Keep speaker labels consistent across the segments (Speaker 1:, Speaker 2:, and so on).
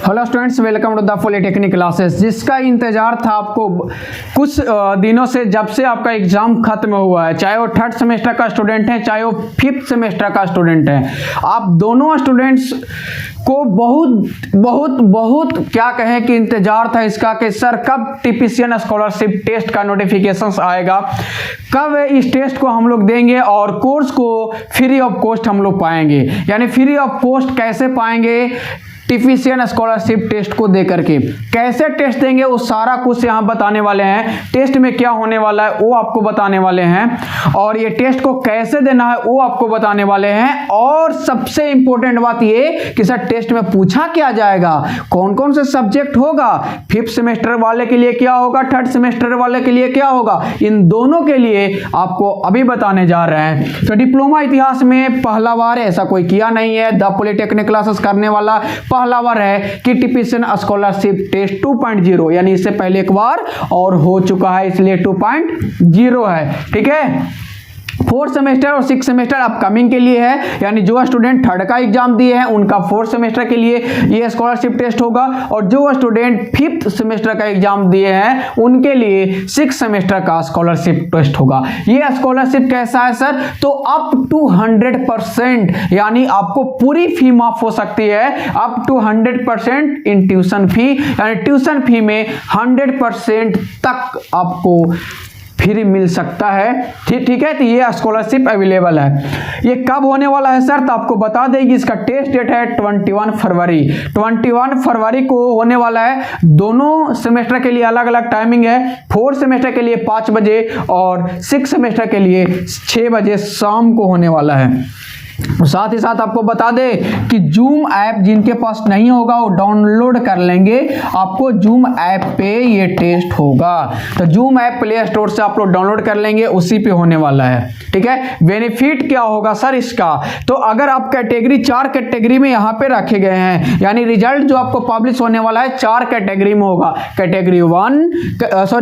Speaker 1: Hello students, welcome to the polytechnic classes. जिसका इंतजार था आपको कुछ दिनों से, जब से आपका एग्जाम खत्म हुआ है, चाहे वो थर्ड सेमेस्टर का स्टूडेंट है चाहे वो फिफ्थ सेमेस्टर का स्टूडेंट है, आप दोनों स्टूडेंट्स को बहुत क्या कहें कि इंतजार था इसका कि सर कब टीपीसीएन स्कॉलरशिप टेस्ट का नोटिफिकेशंस आएगा, कब इस टेस्ट को हम लोग देंगे और कोर्स को फ्री ऑफ कॉस्ट हम लोग पाएंगे। यानी फ्री ऑफ कॉस्ट कैसे पाएंगे टीपीसीएन स्कॉलरशिप टेस्ट को दे करके, कैसे टेस्ट देंगे वो सारा कुछ यहाँ बताने वाले हैं। टेस्ट में क्या होने वाला है वो आपको बताने वाले हैं, और ये टेस्ट को कैसे देना है वो आपको बताने वाले हैं। और सबसे इंपॉर्टेंट बात ये कि सर टेस्ट में पूछा क्या जाएगा, कौन कौन से सब्जेक्ट होगा, फिफ्थ सेमेस्टर वाले के लिए क्या होगा, थर्ड सेमेस्टर वाले के लिए क्या होगा, इन दोनों के लिए आपको अभी बताने जा रहे हैं। तो डिप्लोमा इतिहास में पहला बार ऐसा कोई किया नहीं है, द पॉलिटेक्निक क्लासेस करने वाला पहला बार है कि टीपीसीएन स्कॉलरशिप टेस्ट 2.0, यानी इससे पहले एक बार और हो चुका है, इसलिए 2.0 है। ठीक है, फोर्थ सेमेस्टर और सिक्स सेमेस्टर अपकमिंग के लिए है, यानी जो स्टूडेंट थर्ड का एग्जाम दिए हैं उनका फोर्थ सेमेस्टर के लिए ये स्कॉलरशिप टेस्ट होगा, और जो स्टूडेंट फिफ्थ सेमेस्टर का एग्जाम दिए हैं उनके लिए सिक्स सेमेस्टर का स्कॉलरशिप टेस्ट होगा। ये स्कॉलरशिप कैसा है सर, तो अप टू 100%, यानी आपको पूरी फी माफ हो सकती है, up to 100% in tuition fee, यानी ट्यूशन फी में 100% तक आपको फ्री मिल सकता है। ठीक है, तो ये स्कॉलरशिप अवेलेबल है। ये कब होने वाला है सर, तो आपको बता देगी, इसका टेस्ट डेट है 21 फरवरी। 21 फरवरी को होने वाला है। दोनों सेमेस्टर के लिए अलग अलग टाइमिंग है, फोर्थ सेमेस्टर के लिए 5 बजे और सिक्स सेमेस्टर के लिए 6 बजे शाम को होने वाला है। साथ ही साथ आपको बता दे कि जूम ऐप जिनके पास नहीं होगा वो डाउनलोड कर लेंगे, आपको जूम ऐप पे ये टेस्ट होगा। तो जूम ऐप प्ले स्टोर से आप लोग डाउनलोड कर लेंगे, उसी पे होने वाला है। ठीक है, बेनिफिट क्या होगा सर इसका, तो अगर आप कैटेगरी 4 कैटेगरी में यहाँ पे रखे गए हैं, यानी रिजल्ट जो आपको पब्लिश होने वाला है 4 कैटेगरी में होगा, category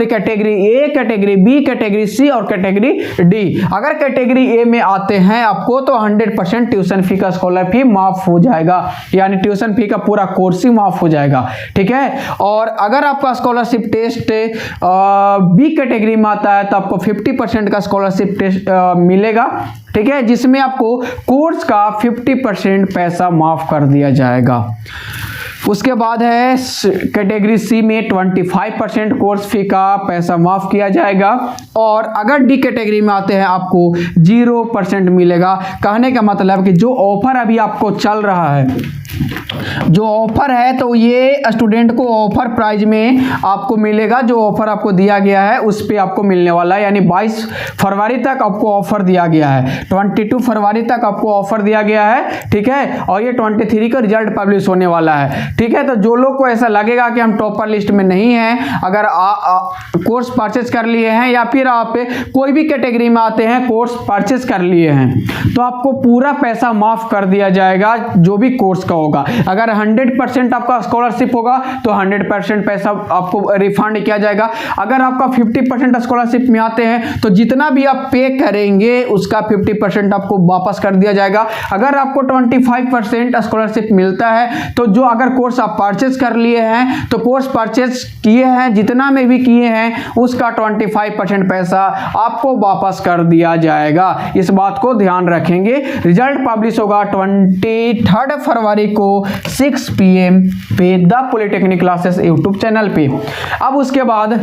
Speaker 1: category A, category B, category C और कैटेगरी डी। अगर कैटेगरी ए में आते हैं आपको तो 100% ट्यूशन फी का स्कॉलर फी माफ हो जाएगा, यानी ट्यूशन फी का पूरा कोर्स ही माफ हो जाएगा। ठीक है, और अगर आपका स्कॉलरशिप टेस्ट बी कैटेगरी में आता है तो आपको 50% का स्कॉलरशिप टेस्ट मिलेगा। ठीक है, जिसमें आपको कोर्स का 50% पैसा माफ कर दिया जाएगा। उसके बाद है कैटेगरी सी में 25% कोर्स फी का पैसा माफ किया जाएगा, और अगर डी कैटेगरी में आते हैं आपको 0% मिलेगा। कहने का मतलब कि जो ऑफर अभी आपको चल रहा है, जो ऑफर है तो ये स्टूडेंट को ऑफर प्राइस में आपको मिलेगा, जो ऑफर आपको दिया गया है उस पे आपको मिलने वाला है। यानी 22 फरवरी तक आपको ऑफर दिया गया है, 22 फरवरी तक आपको ऑफर दिया गया है। ठीक है, और ये 23 का रिजल्ट पब्लिश होने वाला है। ठीक है, तो जो लोग को ऐसा लगेगा कि हम टॉपर लिस्ट में नहीं हैं, अगर कोर्स परचेज कर लिए हैं या फिर आप कोई भी कैटेगरी में आते हैं कोर्स परचेज कर लिए हैं, तो आपको पूरा पैसा माफ कर दिया जाएगा जो भी कोर्स का होगा। अगर 100% आपका स्कॉलरशिप होगा तो 100% पैसा आपको रिफंड किया जाएगा। अगर आपका 50% स्कॉलरशिप में आते हैं तो जितना भी आप पे करेंगे उसका 50% आपको वापस कर दिया जाएगा। अगर आपको 25% स्कॉलरशिप मिलता है तो जो अगर कोर्स आप परचेज कर लिए हैं तो कोर्स परचेज किए हैं जितना में भी किए हैं उसका 25% पैसा आपको वापस कर दिया जाएगा। इस बात को ध्यान रखेंगे। रिजल्ट पब्लिश होगा 23 फरवरी को 6 PM पे the polytechnic classes YouTube channel पे। अब उसके बाद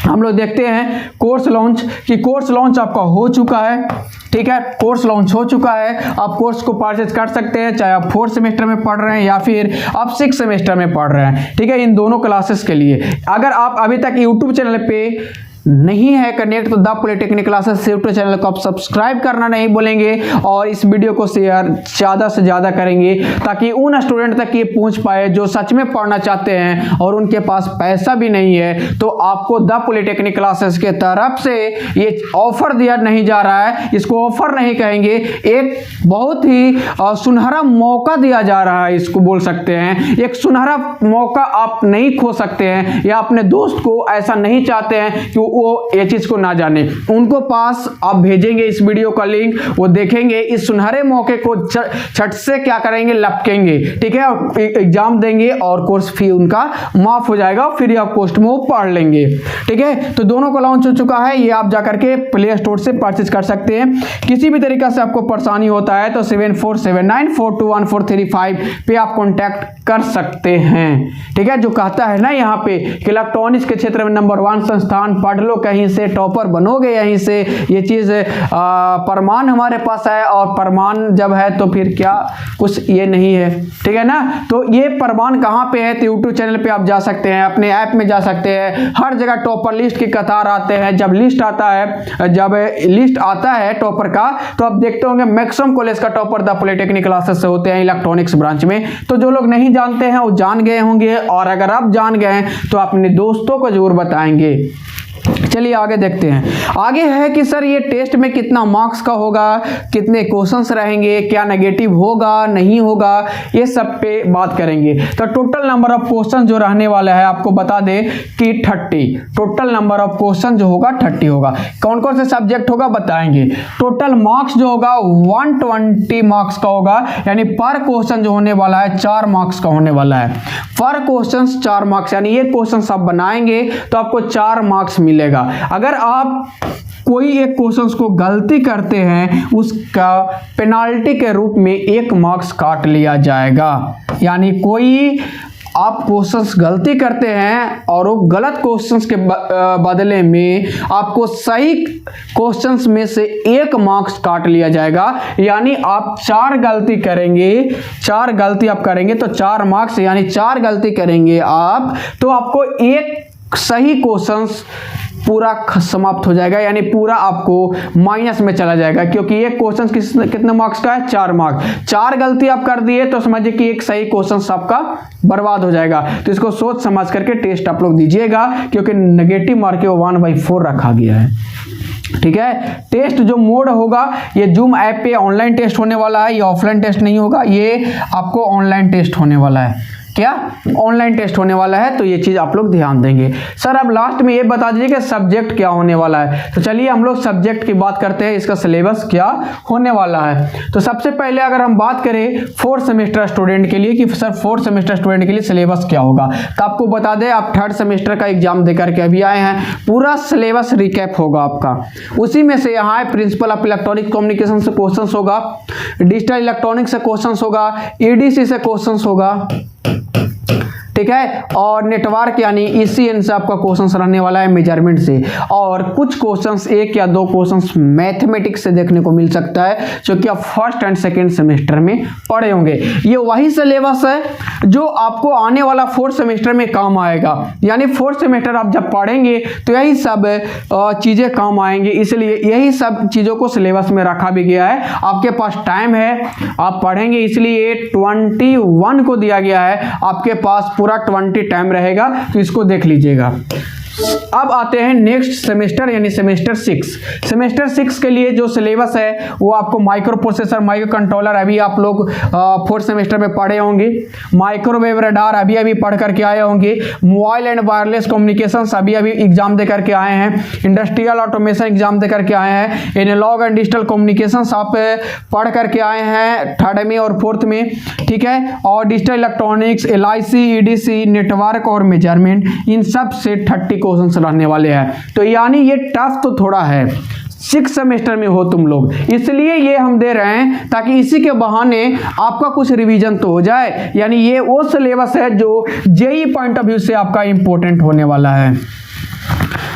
Speaker 1: हम लोग देखते हैं कोर्स लॉन्च, कि कोर्स लॉन्च आपका हो चुका है। ठीक है, कोर्स लॉन्च हो चुका है, आप कोर्स को परचेज कर सकते हैं, चाहे आप फोर्थ सेमेस्टर में पढ़ रहे हैं या फिर आप सिक्स सेमेस्टर में पढ़ रहे हैं। ठीक है, इन दोनों क्लासेस के लिए अगर आप अभी तक यूट्यूब चैनल पे नहीं है कनेक्ट तो the polytechnic classes YouTube channel को आप सब्सक्राइब करना नहीं भूलेंगे, और इस वीडियो को शेयर ज़्यादा से ज़्यादा करेंगे ताकि उन स्टूडेंट तक ये पहुंच पाए जो सच में पढ़ना चाहते हैं और उनके पास पैसा भी नहीं है। तो आपको द पॉलिटेक्निक क्लासेस के तरफ से ये ऑफर दिया नहीं जा रहा है, इसको ऑफर नहीं कहेंगे, एक बहुत ही सुनहरा मौका दिया जा रहा है, इसको बोल सकते हैं। एक सुनहरा मौका आप नहीं खो सकते हैं, या अपने दोस्त को ऐसा नहीं चाहते हैं कि वो ये चीज़ को ना जाने, उनको पास आप भेजेंगे इस वीडियो का लिंक, वो देखेंगे, इस सुनहरे मौके को छट से क्या करेंगे, लपकेंगे, ठीक है, और एग्जाम देंगे और कोर्स फी उनका माफ हो जाएगा, फ्री ऑफ कॉस्ट में वो पढ़ लेंगे, ठीक है। तो दोनों का लॉन्च हो चुका है, ये आप जाकर के प्ले स्टोर से परचेज कर सकते हैं। किसी भी तरीका से आपको परेशानी होता है तो 7479421435 पे आप कॉन्टैक्ट कर सकते हैं, ठीक है। जो कहता है ना यहाँ पे कि इलेक्ट्रॉनिक्स के क्षेत्र में नंबर 1 संस्थान, पढ़ लो कहीं से, टॉपर बनोगे यहीं से, ये चीज़ प्रमाण हमारे पास है, और प्रमाण जब है तो फिर क्या कुछ ये नहीं है, ठीक है ना। तो ये प्रमाण कहाँ पे है, तो यूट्यूब चैनल पे आप जा सकते हैं, अपने ऐप में जा सकते हैं, हर जगह टॉपर लिस्ट की कतार आते हैं। जब लिस्ट आता है टॉपर का, तो आप देखते होंगे मैक्सिमम कॉलेज का टॉपर द पॉलिटेक्निक क्लासेस से होते हैं इलेक्ट्रॉनिक्स ब्रांच में। तो जो लोग नहीं जानते हैं वो जान गए होंगे, और अगर आप जान गए हैं तो अपने दोस्तों को जरूर बताएंगे। चलिए आगे देखते हैं। आगे है कि सर ये टेस्ट में कितना मार्क्स का होगा, कितने क्वेश्चंस रहेंगे, क्या नेगेटिव होगा नहीं होगा, ये सब पे बात करेंगे। तो टोटल नंबर ऑफ क्वेश्चन जो रहने वाला है आपको बता दें कि 30, टोटल नंबर ऑफ क्वेश्चन जो होगा 30 होगा। कौन कौन से सब्जेक्ट होगा बताएंगे। टोटल मार्क्स जो होगा 120 मार्क्स का होगा, यानी पर क्वेश्चन जो होने वाला है 4 मार्क्स का होने वाला है। पर क्वेश्चन 4 मार्क्स, यानी ये क्वेश्चन आप बनाएंगे तो आपको 4 मार्क्स मिलेगा। अगर आप कोई एक क्वेश्चन को गलती करते हैं, उसका पेनाल्टी के रूप में 1 मार्क्स काट लिया जाएगा। यानी कोई आप क्वेश्चंस गलती करते हैं और वो गलत क्वेश्चंस के बदले में आपको सही क्वेश्चंस में से 1 मार्क्स काट लिया जाएगा। यानी आप 4 गलती करेंगे, 4 गलती आप करेंगे तो 4 मार्क्स, यानी 4 गलती करेंगे आप तो आपको 1 सही क्वेश्चंस पूरा समाप्त हो जाएगा, यानी पूरा आपको माइनस में चला जाएगा, क्योंकि एक क्वेश्चन कितने मार्क्स का है, 4 मार्क्स। 4 गलती आप कर दिए तो समझिए कि एक सही क्वेश्चन आपका बर्बाद हो जाएगा। तो इसको सोच समझ करके टेस्ट आप लोग दीजिएगा, क्योंकि नेगेटिव मार्क 1/4 रखा गया है, ठीक है। टेस्ट जो मोड होगा, ये जूम ऐप पे ऑनलाइन टेस्ट होने वाला है, ये ऑफलाइन टेस्ट नहीं होगा, ये आपको ऑनलाइन टेस्ट होने वाला है। क्या ऑनलाइन टेस्ट होने वाला है, तो ये चीज आप लोग ध्यान देंगे। सर अब लास्ट में ये बता दीजिए कि सब्जेक्ट क्या होने वाला है। तो चलिए हम लोग सब्जेक्ट की बात करते हैं, इसका सिलेबस क्या होने वाला है। तो सबसे पहले अगर हम बात करें 4th सेमेस्टर स्टूडेंट के लिए कि सर 4th सेमेस्टर स्टूडेंट के लिए सिलेबस क्या होगा, तो आपको बता दें आप 3rd सेमेस्टर का एग्जाम देकर के अभी आए हैं, पूरा सिलेबस रिकैप होगा आपका। उसी में से यहाँ प्रिंसिपल ऑफ इलेक्ट्रॉनिक कम्युनिकेशन से क्वेश्चन होगा, डिजिटल इलेक्ट्रॉनिक्स से क्वेश्चन होगा, EDC से क्वेश्चन होगा, ठीक है, और नेटवर्क यानी ECN से आपका क्वेश्चंस रहने वाला है, मेजरमेंट से, और कुछ क्वेश्चंस 1 या 2 क्वेश्चंस मैथमेटिक्स से देखने को मिल सकता है, जो कि आप 1st एंड 2nd सेमेस्टर में पढ़े होंगे। ये वही सिलेबस है जो आपको आने वाला 4th सेमेस्टर में काम आएगा। यानी 4th सेमेस्टर आप जब पढ़ेंगे तो यही सब चीज़ें काम आएंगी, इसलिए यही सब चीज़ों को सिलेबस में रखा भी गया है। आपके पास टाइम है, आप पढ़ेंगे, इसलिए 21 को दिया गया है, आपके पास पूरा 20 टाइम रहेगा, तो इसको देख लीजिएगा। अब आते हैं नेक्स्ट सेमेस्टर यानी सेमेस्टर 6। सेमेस्टर 6 के लिए जो सिलेबस है वो आपको माइक्रो प्रोसेसर, माइक्रो कंट्रोलर अभी आप लोग 4th सेमेस्टर में पढ़े होंगे, माइक्रोवेव रडार अभी पढ़ करके आए होंगे, मोबाइल एंड वायरलेस कम्युनिकेशन अभी एग्जाम दे करके आए हैं, इंडस्ट्रियल ऑटोमेशन एग्जाम दे करके आए हैं, एनालॉग एंड डिजिटल कम्युनिकेशन आप पढ़ करके आए हैं 3rd में और 4th में, ठीक है, और digital electronics, LIC, EDC, network और मेजरमेंट, इन सब से 30 क्वेश्चन रहने वाले हैं। तो यानी ये टफ तो थोड़ा है, 6 सेमेस्टर में हो तुम लोग, इसलिए ये हम दे रहे हैं ताकि इसी के बहाने आपका कुछ रिवीजन तो हो जाए। यानी ये वो सिलेबस है जो JEE पॉइंट ऑफ व्यू से आपका इंपॉर्टेंट होने वाला है,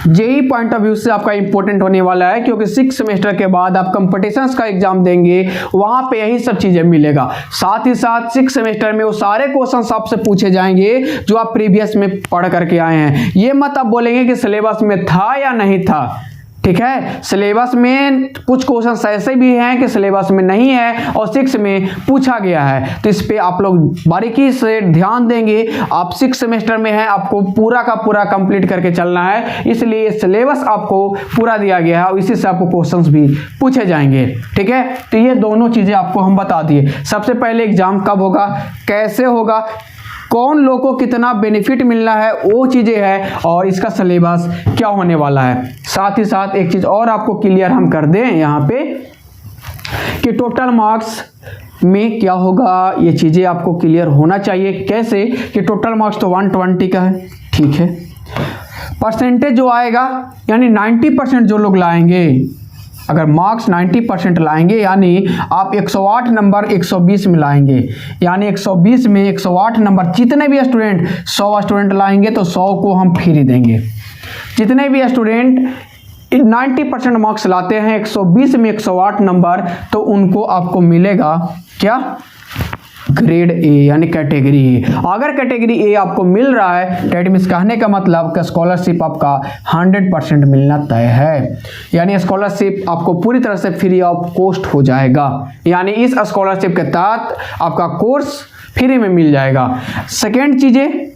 Speaker 1: JEE पॉइंट ऑफ व्यू से आपका इंपॉर्टेंट होने वाला है, क्योंकि 6 सेमेस्टर के बाद आप कंपटीशंस का एग्जाम देंगे, वहां पे यही सब चीजें मिलेगा। साथ ही साथ 6 सेमेस्टर में वो सारे क्वेश्चंस आपसे पूछे जाएंगे जो आप प्रीवियस में पढ़ करके आए हैं। ये मत आप बोलेंगे कि सिलेबस में था या नहीं था, ठीक है। सिलेबस में कुछ क्वेश्चन ऐसे भी हैं कि सिलेबस में नहीं है और 6 में पूछा गया है, तो इस पे आप लोग बारीकी से ध्यान देंगे। आप 6 सेमेस्टर में हैं, आपको पूरा का पूरा कंप्लीट करके चलना है, इसलिए सिलेबस आपको पूरा दिया गया है और इसी से आपको क्वेश्चंस भी पूछे जाएंगे, ठीक है। तो ये दोनों चीज़ें आपको हम बता दिए। सबसे पहले एग्जाम कब होगा, कैसे होगा, कौन लोग को कितना बेनिफिट मिलना है वो चीज़ें है, और इसका सिलेबस क्या होने वाला है। साथ ही साथ एक चीज़ और आपको क्लियर हम कर दें यहाँ पे कि टोटल मार्क्स में क्या होगा, ये चीज़ें आपको क्लियर होना चाहिए। कैसे कि टोटल मार्क्स तो 120 का है, ठीक है। परसेंटेज जो आएगा यानी 90% जो लोग लाएंगे, अगर मार्क्स 90% लाएंगे यानी आप 108 नंबर 120 में लाएंगे, यानी 120 में 108 नंबर जितने भी स्टूडेंट 100 स्टूडेंट लाएंगे तो 100 को हम फ्री देंगे। जितने भी स्टूडेंट 90% मार्क्स लाते हैं 120 में 108 नंबर, तो उनको आपको मिलेगा क्या, ग्रेड ए यानी कैटेगरी ए। अगर कैटेगरी ए आपको मिल रहा है डेट मीन्स कहने का मतलब कि स्कॉलरशिप आपका 100% मिलना तय है, यानी स्कॉलरशिप आपको पूरी तरह से फ्री ऑफ कॉस्ट हो जाएगा, यानी इस स्कॉलरशिप के तहत आपका कोर्स फ्री में मिल जाएगा। सेकेंड चीज़ें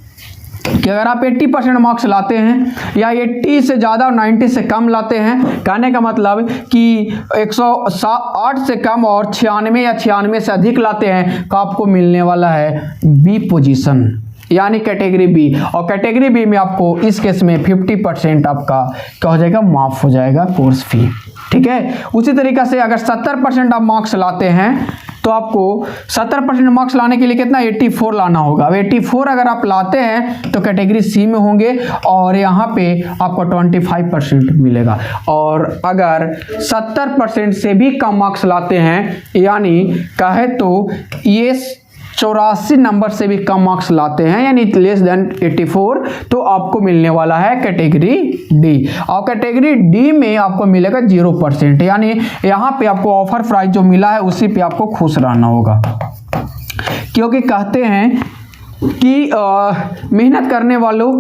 Speaker 1: कि अगर आप 80% मार्क्स लाते हैं या 80 से ज़्यादा और 90 से कम लाते हैं, कहने का मतलब कि 108 से कम और 96 या 96 से अधिक लाते हैं तो आपको मिलने वाला है बी पोजीशन यानी कैटेगरी बी। और कैटेगरी बी में आपको इस केस में 50% आपका क्या हो जाएगा, माफ़ हो जाएगा कोर्स फी, ठीक है। उसी तरीक़े से अगर 70% आप मार्क्स लाते हैं तो आपको 70% मार्क्स लाने के लिए कितना 84 लाना होगा। अब 84 अगर आप लाते हैं तो कैटेगरी सी में होंगे और यहाँ पे आपको 25% मिलेगा। और अगर 70% से भी कम मार्क्स लाते हैं यानी कहे तो ये 84 नंबर से भी कम मार्क्स लाते हैं यानी लेस देन 84, तो आपको मिलने वाला है कैटेगरी डी। और कैटेगरी डी में आपको मिलेगा 0%, यानी यहाँ पे आपको ऑफर प्राइस जो मिला है उसी पे आपको खुश रहना होगा, क्योंकि कहते हैं कि मेहनत करने वालों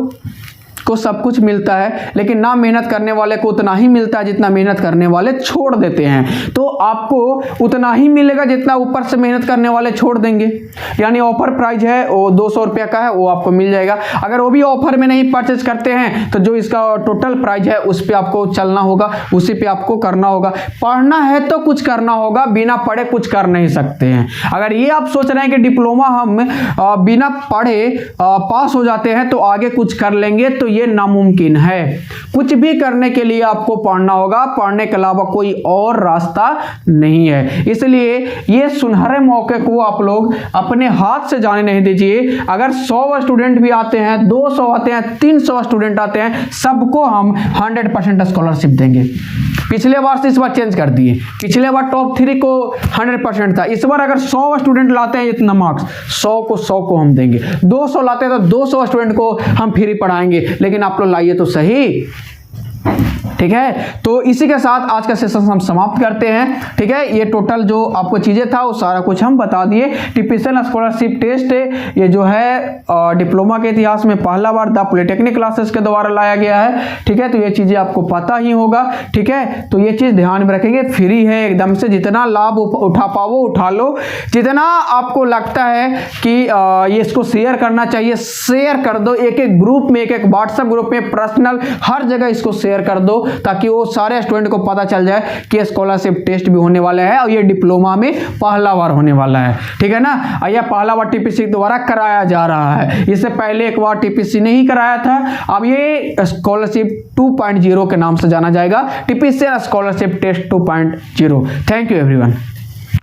Speaker 1: को सब कुछ मिलता है लेकिन ना मेहनत करने वाले को उतना ही मिलता है जितना मेहनत करने वाले छोड़ देते हैं। तो आपको उतना ही मिलेगा जितना ऊपर से मेहनत करने वाले छोड़ देंगे, यानी ऑफर प्राइस है वो 200 रुपये का है, वो आपको मिल जाएगा। अगर वो भी ऑफर में नहीं परचेज करते हैं तो जो इसका टोटल प्राइस है उस पर आपको चलना होगा, उसी पे आपको करना होगा। पढ़ना है तो कुछ करना होगा, बिना पढ़े कुछ कर नहीं सकते हैं। अगर ये आप सोच रहे हैं कि डिप्लोमा हम बिना पढ़े पास हो जाते हैं तो आगे कुछ कर लेंगे, तो ये नामुमकिन है। कुछ भी करने के लिए आपको पढ़ना होगा, पढ़ने के अलावा कोई और रास्ता नहीं है। इसलिए ये सुनहरे मौके को आप लोग अपने हाथ से जाने नहीं दीजिए। अगर 100 स्टूडेंट भी आते हैं, 200 आते हैं, 300 स्टूडेंट आते हैं, सबको हम 100% स्कॉलरशिप देंगे। पिछले बार से इस बार चेंज कर दिए, पिछले बार टॉप 3 को 100% था, इस बार अगर 100 स्टूडेंट लाते हैं इतना मार्क्स 100 को हम देंगे। 200 लाते हैं तो 200 स्टूडेंट को हम फ्री पढ़ाएंगे, लेकिन आप लोग लाइए तो सही, ठीक है। तो इसी के साथ आज का सेशन हम समाप्त करते हैं, ठीक है। ये टोटल जो आपको चीज़ें था वो सारा कुछ हम बता दिए। टिपिकल स्कॉलरशिप टेस्ट ये जो है डिप्लोमा के इतिहास में पहला बार द पॉलिटेक्निक क्लासेस के द्वारा लाया गया है, ठीक है। तो ये चीज़ें आपको पता ही होगा, ठीक है। तो ये चीज़ ध्यान में रखेंगे, फ्री है एकदम से, जितना लाभ उठा पाओ उठा लो। जितना आपको लगता है कि ये इसको शेयर करना चाहिए, शेयर कर दो। एक एक ग्रुप में, एक एक व्हाट्सएप ग्रुप में, पर्सनल हर जगह इसको शेयर कर दो, ताकि वो सारे स्टूडेंट को पता चल जाए कि स्कॉलरशिप टेस्ट भी होने वाला है और ये डिप्लोमा में पहला बार होने वाला है, ठीक है ना। यह पहला बार टीपीसी द्वारा कराया जा रहा है, इससे पहले एक बार टीपीसी नहीं कराया था। अब ये स्कॉलरशिप 2.0 के नाम से जाना जाएगा, TPC scholarship test 2.0। Thank you everyone.